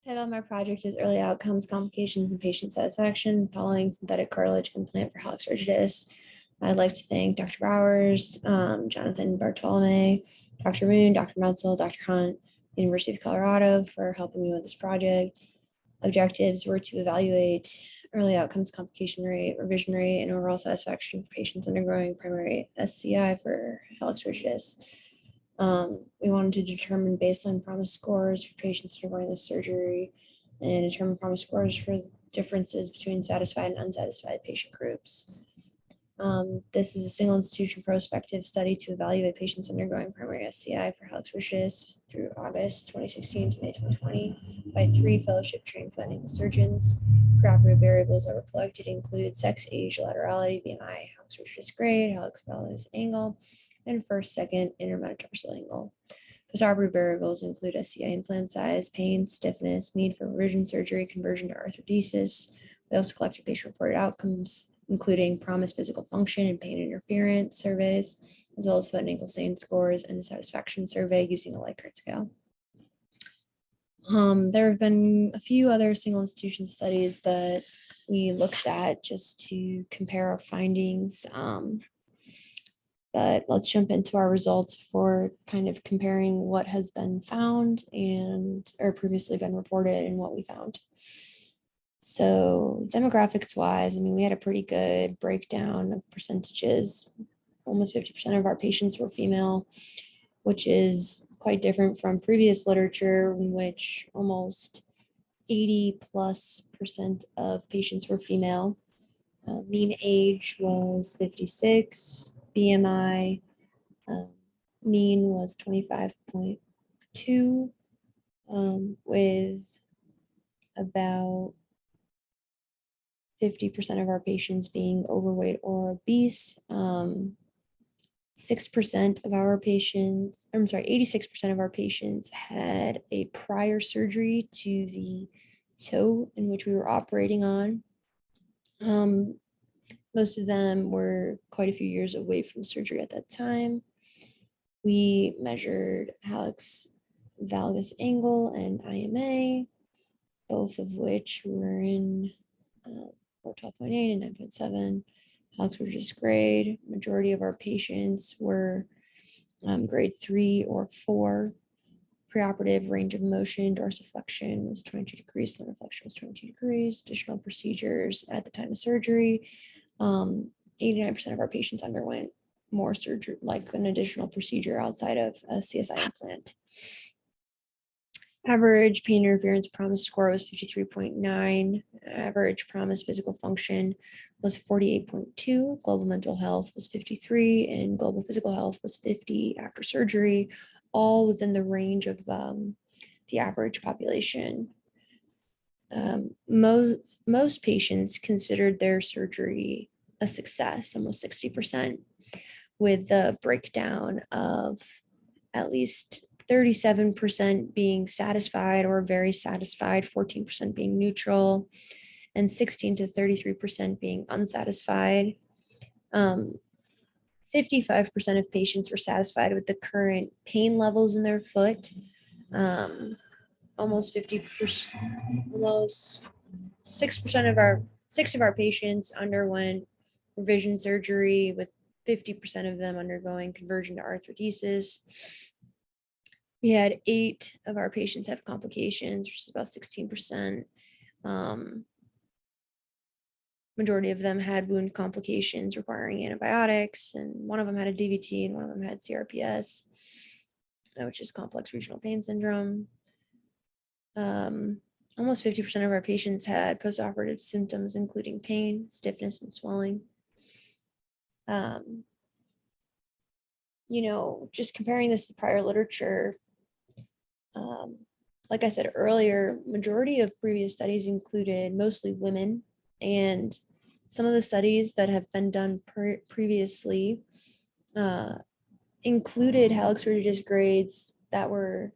Title of my project is Early Outcomes, Complications, and Patient Satisfaction Following Synthetic Cartilage Implant for Hallux rigidus. I'd like to thank Dr. Bowers, Jonathan Bartolome, Dr. Moon, Dr. Metzel, Dr. Hunt, University of Colorado for helping me with this project. Objectives were to evaluate early outcomes, complication rate, revision rate, and overall satisfaction for patients undergoing primary SCI for Hallux rigidus. We wanted to determine baseline PROMIS scores for patients undergoing this surgery and determine PROMIS scores for differences between satisfied and unsatisfied patient groups. This is a single institution prospective study to evaluate patients undergoing primary SCI for Hallux rigidus through August 2016 to May 2020 by 3 fellowship trained foot and ankle surgeons. Preoperative variables that were collected include sex, age, laterality, BMI, Hallux rigidus grade, Hallux valgus angle, and first, second intermetatarsal angle. Postoperative variables include SCI implant size, pain, stiffness, need for revision surgery, conversion to arthrodesis. We also collected patient-reported outcomes, including PROMIS physical function and pain interference surveys, as well as foot and ankle SANE scores and the satisfaction survey using a Likert scale. There have been a few other single institution studies that we looked at just to compare our findings. But let's jump into our results before kind of comparing what has been found or previously been reported and what we found. So demographics wise, we had a pretty good breakdown of percentages. Almost 50% of our patients were female, which is quite different from previous literature in which almost 80+% of patients were female. Mean age was 56. BMI mean was 25.2, with about 50% of our patients being overweight or obese. 86% of our patients had a prior surgery to the toe in which we were operating on. Most of them were quite a few years away from surgery at that time. We measured Hallux valgus angle and IMA, both of which were in 12.8 and 9.7. Hallux rigidus grade. Majority of our patients were grade 3 or 4. Preoperative range of motion, dorsiflexion was 22 degrees, plantarflexion was 22 degrees. Additional procedures at the time of surgery. 89% of our patients underwent more surgery, like an additional procedure outside of a CSI implant. Average pain interference PROMIS score was 53.9. Average PROMIS physical function was 48.2. Global mental health was 53, and global physical health was 50 after surgery, all within the range of the average population. Most patients considered their surgery a success, almost 60%, with the breakdown of at least 37% being satisfied or very satisfied, 14% being neutral, and 16 to 33% being unsatisfied. 55% of patients were satisfied with the current pain levels in their foot. Almost 50%, almost 6% of our patients underwent revision surgery, with 50% of them undergoing conversion to arthrodesis. We had 8 of our patients have complications, which is about 16%. Majority of them had wound complications requiring antibiotics, and one of them had a DVT and one of them had CRPS, which is complex regional pain syndrome. Almost 50% of our patients had postoperative symptoms, including pain, stiffness, and swelling. Just comparing this to prior literature, like I said earlier, majority of previous studies included mostly women, and some of the studies that have been done previously included Hallux rigidus grades that were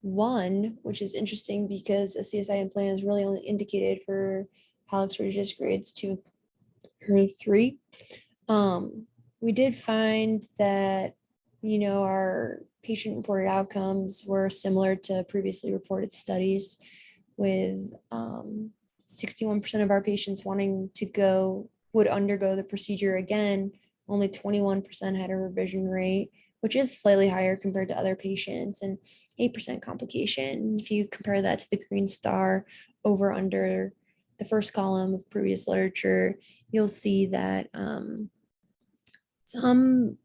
1, which is interesting because a CSI implant is really only indicated for Hallux rigidus grades 2 or 3. We did find that, our patient-reported outcomes were similar to previously reported studies, with 61% of our patients wanting to would undergo the procedure again. Only 21% had a revision rate, which is slightly higher compared to other patients, and 8% complication. If you compare that to the green star over under the first column of previous literature, you'll see that some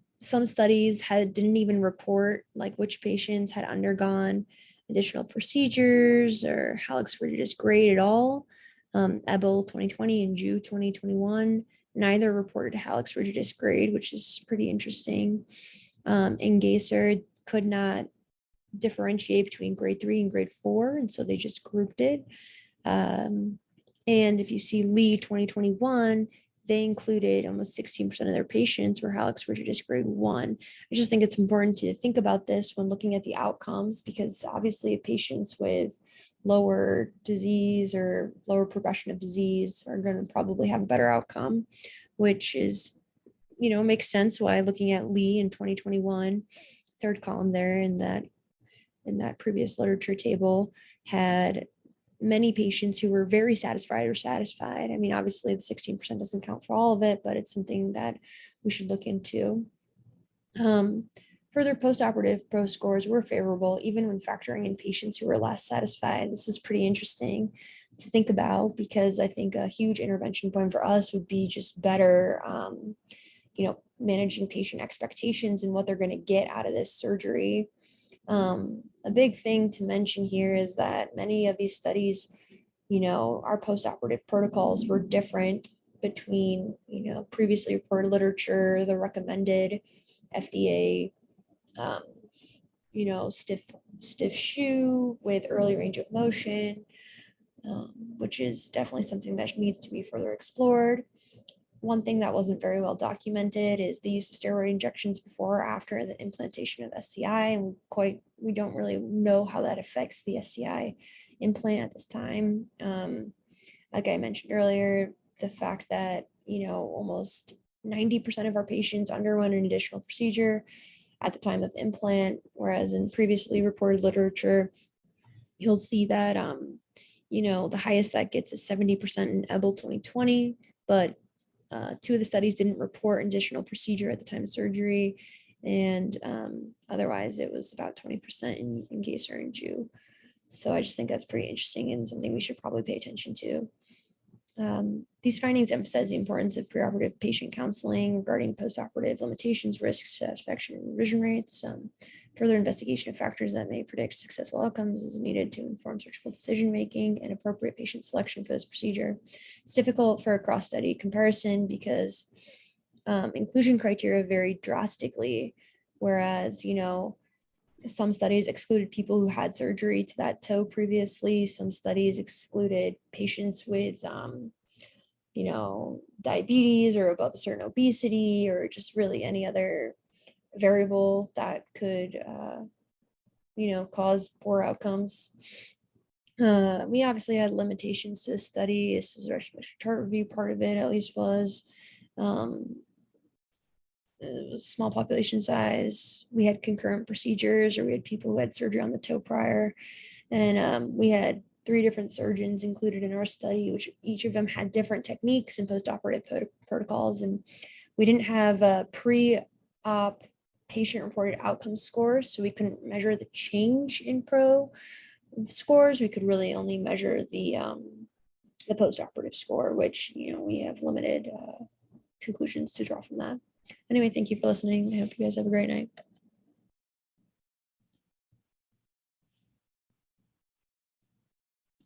studies didn't even report like which patients had undergone additional procedures or hallux rigidus grade at all. Ebel 2020 and Ju 2021, neither reported hallux rigidus grade, which is pretty interesting. And Gaser could not differentiate between grade 3 and grade 4, and so they just grouped it. And if you see Lee 2021, they included almost 16% of their patients were hallux rigidus grade 1. I just think it's important to think about this when looking at the outcomes, because obviously patients with lower disease or lower progression of disease are going to probably have a better outcome, which is, makes sense why looking at Lee in 2021, third column there in that previous literature table, had many patients who were very satisfied or satisfied. I mean, obviously the 16% doesn't count for all of it, but it's something that we should look into. Further, postoperative PRO scores were favorable, even when factoring in patients who were less satisfied. This is pretty interesting to think about, because I think a huge intervention point for us would be just better, managing patient expectations and what they're going to get out of this surgery. A big thing to mention here is that many of these studies, our postoperative protocols were different between, previously reported literature, the recommended FDA, stiff shoe with early range of motion, which is definitely something that needs to be further explored. One thing that wasn't very well documented is the use of steroid injections before or after the implantation of SCI, and we don't really know how that affects the SCI implant at this time. Like I mentioned earlier, the fact that almost 90% of our patients underwent an additional procedure at the time of implant, whereas in previously reported literature, you'll see that the highest that gets is 70% in Ebel 2020, but 2 of the studies didn't report additional procedure at the time of surgery, and otherwise it was about 20% in Gaser and Ju. So I just think that's pretty interesting and something we should probably pay attention to. These findings emphasize the importance of preoperative patient counseling regarding postoperative limitations, risks, satisfaction, and revision rates. Further investigation of factors that may predict successful outcomes is needed to inform surgical decision-making and appropriate patient selection for this procedure. It's difficult for a cross-study comparison because inclusion criteria vary drastically, whereas, some studies excluded people who had surgery to that toe previously. Some studies excluded patients with, diabetes or above a certain obesity, or just really any other variable that could, cause poor outcomes. We obviously had limitations to the study. This is our special chart review part of it, at least was. It was a small population size. We had concurrent procedures, or we had people who had surgery on the toe prior. And we had 3 different surgeons included in our study, which each of them had different techniques and postoperative protocols. And we didn't have a pre-op patient-reported outcome scores, so we couldn't measure the change in PRO scores. We could really only measure the postoperative score, which, we have limited conclusions to draw from that. Anyway, thank you for listening. I hope you guys have a great night.